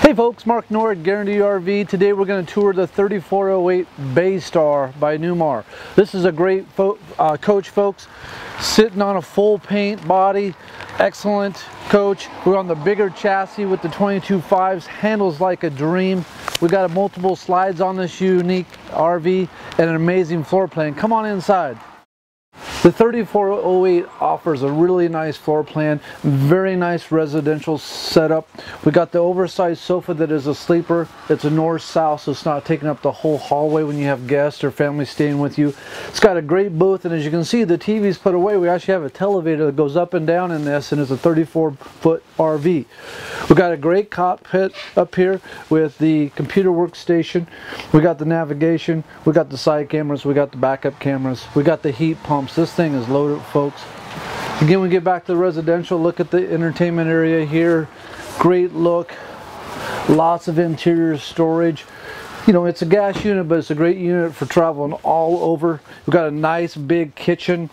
Hey folks, Mark.Nored, Guarantee RV. Today we're going to tour the 3408 Bay Star by Newmar. This is a great coach, folks. Sitting on a full paint body, excellent coach. We're on the bigger chassis with the 22.5s, handles like a dream. We got multiple slides on this unique RV and an amazing floor plan. Come on inside. The 3408 offers a really nice floor plan, very nice residential setup. We got the oversized sofa that is a sleeper. It's a north-south, so it's not taking up the whole hallway when you have guests or family staying with you. It's got a great booth, and as you can see, the TV's put away. We actually have a televator that goes up and down in this, and it's a 34-foot RV. We got a great cockpit up here with the computer workstation. We got the navigation. We got the side cameras. We got the backup cameras. We got the heat pumps. This thing is loaded, folks. Again, we get back to the residential. Look at the entertainment area here. Great look. Lots of interior storage. You know, it's a gas unit, but it's a great unit for traveling all over. We've got a nice big kitchen.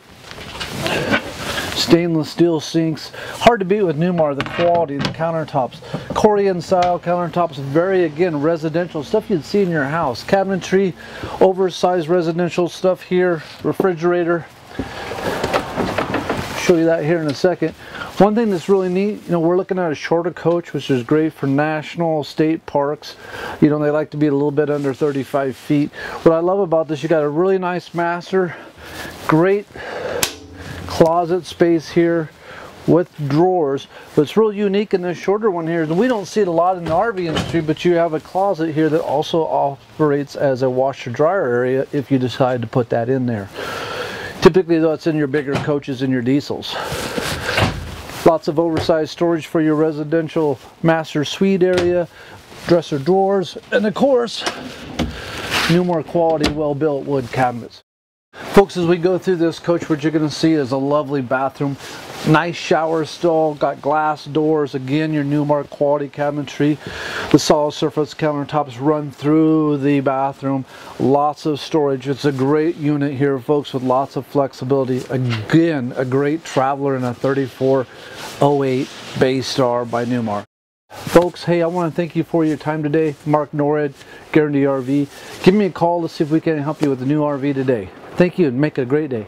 Stainless steel sinks. Hard to beat with Newmar, the quality, the countertops. Korean style countertops, very, again, residential stuff you'd see in your house. Cabinetry, oversized residential stuff here. Refrigerator. Show you that here in a second. One thing that's really neat, you know, we're looking at a shorter coach, which is great for national state parks. You know, they like to be a little bit under 35 feet. What I love about this, you got a really nice master, great closet space here with drawers. What's real unique in this shorter one here, and we don't see it a lot in the RV industry, but you have a closet here that also operates as a washer dryer area if you decide to put that in there. Typically though, it's in your bigger coaches and your diesels. Lots of oversized storage for your residential master suite area, dresser drawers, and of course Newmar quality well-built wood cabinets. Folks, as we go through this coach, what you're going to see is a lovely bathroom, nice shower stall, got glass doors, again your Newmar quality cabinetry. The solid surface countertops run through the bathroom, lots of storage. It's a great unit here, folks, with lots of flexibility. Again, a great traveler in a 3408 Bay Star by Newmar. Folks, hey, I want to thank you for your time today. Mark.Nored, Guarantee RV. Give me a call to see if we can help you with the new RV today. Thank you and make it a great day.